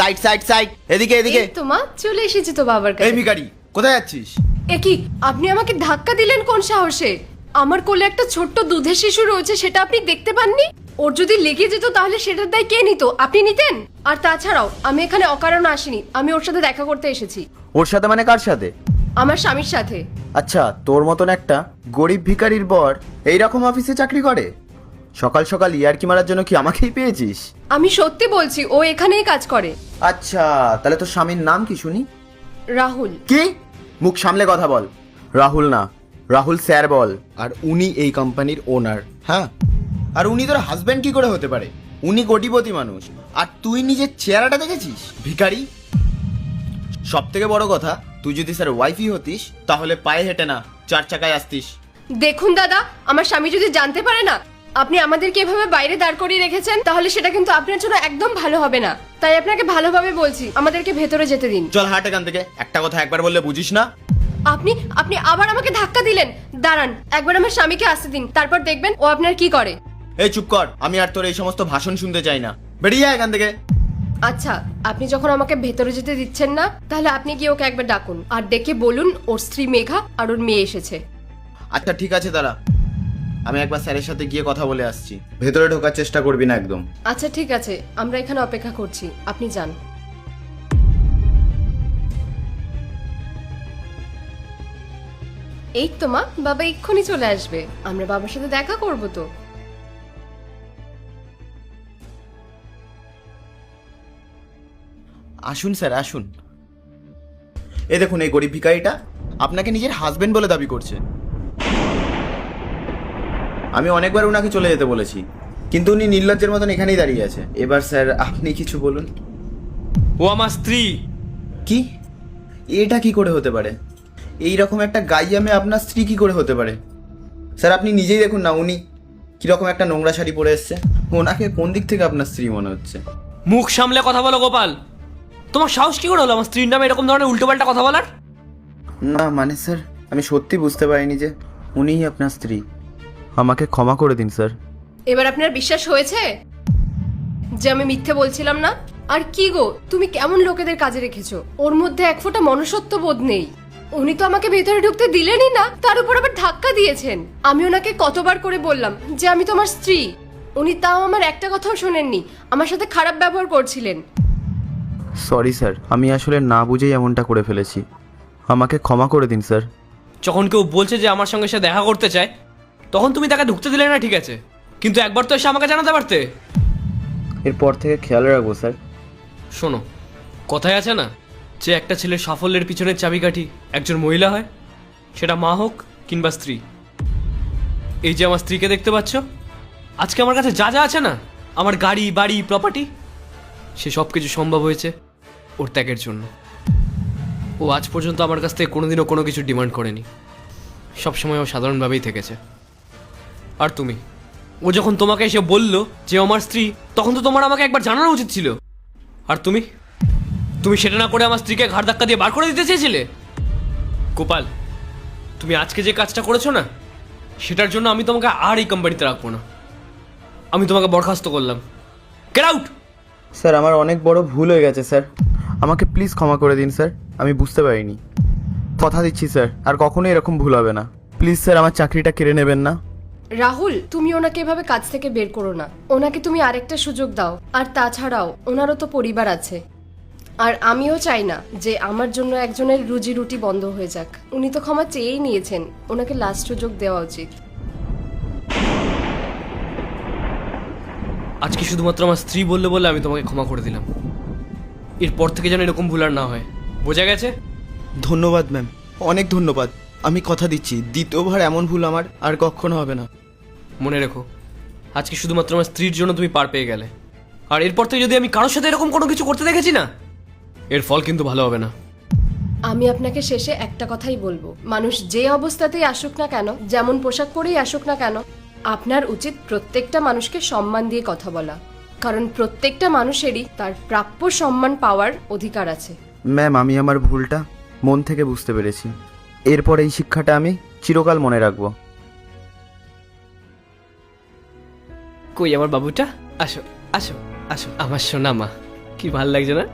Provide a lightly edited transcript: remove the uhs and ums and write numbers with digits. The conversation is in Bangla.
সাইড সাইড সাইড, এদিকে এদিকে। এই তো মা, চলে এসেছি তো বাবার এই কাছে। ভিখারি, কোথায় যাচ্ছিস? এ কি, আপনি আমাকে ধাক্কা দিলেন কোন সাহসে? আমার কোলে একটা ছোট্ট দুধের শিশু রয়েছে, সেটা আপনি দেখতে পাননি? ওর যদি লেগে যেত তাহলে সেটার দায় কে নিত? আপনি নিতেন? আর তাছাড়াও আমি এখানে অকারণে আসিনি, আমি ওর সাথে দেখা করতে এসেছি। ওর সাথে মানে কার সাথে? আমার স্বামীর সাথে। আচ্ছা, তোর মতন একটা গরিব ভিখারির বর এইরকম অফিসে চাকরি করে? সকাল সকাল ইয়ার্কি মারার জন্য কি আমাকেই পেয়েছিস? আমি সত্যি বলছি, ও এখানেই কাজ করে। আচ্ছা, তাহলে তোর স্বামীর নাম কি শুনি? রাহুল। কি? মুখ সামলে কথা বল। রাহুল না, রাহুল স্যার বল। আর উনি এই কোম্পানির ওনার। হ্যাঁ, আর উনি তোর হাজবেন্ড কি করে হতে পারে? উনি কোটিপতি মানুষ, আর তুই নিজের চেহারাটা দেখেছিস? ভিখারি। সব থেকে বড় কথা, তুই যদি স্যার ওয়াইফই হতিস তাহলে পায়ে হেঁটে না, 4 চাকায় আসতিস। দেখুন দাদা, আমার স্বামী যদি জানতে পারে না আপনি আমাদেরকে এভাবে বাইরে দাঁড় করিয়ে রেখেছেন, তাহলে সেটা কিন্তু আপনার জন্য একদম ভালো হবে না। তাই আপনাকে ভালোভাবে বলছি, আমাদেরকে ভেতরে যেতে দিন। চল হাট এখান থেকে। একটা কথা একবার বললে বুঝিস না? আপনি আপনি আবার আমাকে ধাক্কা দিলেন। দাঁড়ান, একবার আমার স্বামীকে আসতে দিন, তারপর দেখবেন ও আপনার কি করে। এই চুপ কর, আমি আর তোর এই সমস্ত ভাষণ শুনতে চাই না। বেরিয়ে আয় এখান থেকে। আচ্ছা, আপনি যখন আমাকে ভেতরে যেতে দিচ্ছেন না, তাহলে আপনি গিয়ে ওকে একবার ডাকুন, আর ডেকে বলুন ওর স্ত্রী মেঘা আর ওর মেয়ে এসেছে। আচ্ছা ঠিক আছে, দাঁড়া, আমি একবার স্যারের সাথে গিয়ে কথা বলে আসছি। ভেতরে ঢোকার চেষ্টা করবি না একদম। আচ্ছা ঠিক আছে, আমরা এখানে অপেক্ষা করছি, আপনি যান। এই তো মা, বাবা এক্ষুনি চলে আসবে, আমরা বাবার সাথে দেখা করব তো। আসুন স্যার, আসুন। এই দেখুন, এই গরিব ভিখারিটা আপনাকে নিজের হাজবেন্ড বলে দাবি করছে। আমি অনেকবার ওনাকে চলে যেতে বলেছি, কিন্তু উনি নির্লজ্জের মতন এখানেই দাঁড়িয়ে আছে। এবার স্যার আপনি কিছু বলুন। ও আমার স্ত্রী। কি? এটা কি করে হতে পারে? এই রকম একটা গাইয়া মেয়ে আপনার স্ত্রী কি করে হতে পারে? স্যার আপনি নিজেই দেখুন না, উনি কিরকম একটা নোংরা শাড়ি পরে এসছে। ওনাকে কোন দিক থেকে আপনার স্ত্রী মনে হচ্ছে? মুখ সামলে কথা বলো গোপাল। তোমার সাহস কি করে হলো আমার স্ত্রীর নামে এরকম ধরনের উল্টোপাল্টা কথা বলার? না মানে স্যার, আমি সত্যি বুঝতে পারিনি যে উনিই আপনার স্ত্রী। আমাকে ক্ষমা করে দিন স্যার। এবার আপনার বিশ্বাস হয়েছে যে আমি মিথ্যে বলছিলাম না? আর কি গো, তুমি কেমন লোকেদের কাজে রেখেছো? ওর মধ্যে এক ফোঁটা মনুষ্যত্ব বোধ নেই। উনি তো আমাকে ভেতরে ঢুকতে দিলেনই না, তার উপর আবার ধাক্কা দিয়েছেন। আমি ওনাকে কতবার করে বললাম যে আমি তোমার স্ত্রী, উনি তাও আমার একটা কথাও শোনেননি, আমার সাথে খারাপ ব্যবহার করছিলেন। সরি স্যার, আমি আসলে না বুঝেই এমনটা করে ফেলেছি। আমাকে ক্ষমা করে দিন স্যার। যখন কেউ বলছে যে আমার সঙ্গে সে দেখা করতে চায়, তখন তুমি তাকে ঢুকতে দিলে না, ঠিক আছে, কিন্তু একবার তো এসে আমাকে জানাতে পারতে। এরপর থেকে খেয়াল রাখবো স্যার। শোনো, কথায় আছে না যে একটা ছেলের সাফল্যের পিছনের চাবিকাঠি একজন মহিলা হয়, সেটা মা হোক কিংবা স্ত্রী। এই যে আমার স্ত্রীকে দেখতে পাচ্ছ, আজকে আমার কাছে যা যা আছে না, আমার গাড়ি বাড়ি প্রপার্টি, সে সব কিছু সম্ভব হয়েছে ওর ত্যাগের জন্য। ও আজ পর্যন্ত আমার কাছ থেকে কোনোদিনও কোনো কিছু ডিমান্ড করেনি, সবসময় ও সাধারণভাবেই থেকেছে। আর তুমি, ও যখন তোমাকে এসে বললো যে আমার স্ত্রী, তখন তো তোমার আমাকে একবার জানানো উচিত ছিল। আর তুমি তুমি সেটা না করে আমার স্ত্রীকে ঘাড় ধাক্কা দিয়ে বার করে দিতে চেয়েছিলে। গোপাল, তুমি আজকে যে কাজটা করেছো না, সেটার জন্য আমি তোমাকে আর এই কোম্পানিতে রাখবো না। আমি তোমাকে বরখাস্ত করলাম। Get out! স্যার আমার অনেক বড় ভুল হয়ে গেছে স্যার, আমাকে প্লিজ ক্ষমা করে দিন স্যার। আমি বুঝতে পারিনি। কথা দিচ্ছি স্যার, আর কখনোই এরকম ভুল হবে না। প্লিজ স্যার, আমার চাকরিটা কেড়ে নেবেন না। রাহুল, তুমি ওনাকে এভাবে কাজ থেকে বের করো না, ওনাকে তুমি আরেকটা সুযোগ দাও। আর তাছাড়াও ওনারও তো পরিবার আছে, আর আমিও চাই না যে আমার জন্য একজনের রুজি রুটি বন্ধ হয়ে যাক। উনি তো ক্ষমা চেয়েই নিয়েছেন, ওনাকে লাস্ট সুযোগ দেওয়া উচিত। আজকে শুধুমাত্র আমার স্ত্রী বললে বলে আমি তোমাকে ক্ষমা করে দিলাম। এরপর থেকে যেন এরকম ভুল আর না হয়, বোঝা গেছে? ধন্যবাদ ম্যাম, অনেক ধন্যবাদ। আমি কথা দিচ্ছি দ্বিতীয়বার এমন ভুল আমার আর কখনো হবে না। মনে রেখো, আজকে শুধুমাত্র আমার স্ত্রীর জন্য তুমি পার পেয়ে গেলে, আর এরপর থেকে যদি আমি কারোর সাথে এরকম কোনো কিছু করতে দেখেছি না, এর ফল কিন্তু ভালো হবে না। আমি আপনাকে শেষে একটা কথাই বলবো, মানুষ যে অবস্থাতেই আসুক না কেন, যেমন পোশাক পরেই আসুক না কেন, আপনার উচিত প্রত্যেকটা মানুষকে সম্মান দিয়ে কথা বলা, কারণ প্রত্যেকটা মানুষেরই তার প্রাপ্য সম্মান পাওয়ার অধিকার আছে। ম্যাম, আমি আমার ভুলটা মন থেকে বুঝতে পেরেছি। এরপর এই শিক্ষাটা আমি চিরকাল মনে রাখবো। কই আমার বাবুটা? আসো আসো আসো, আমার সোনা মা, কি ভাল লাগছে না?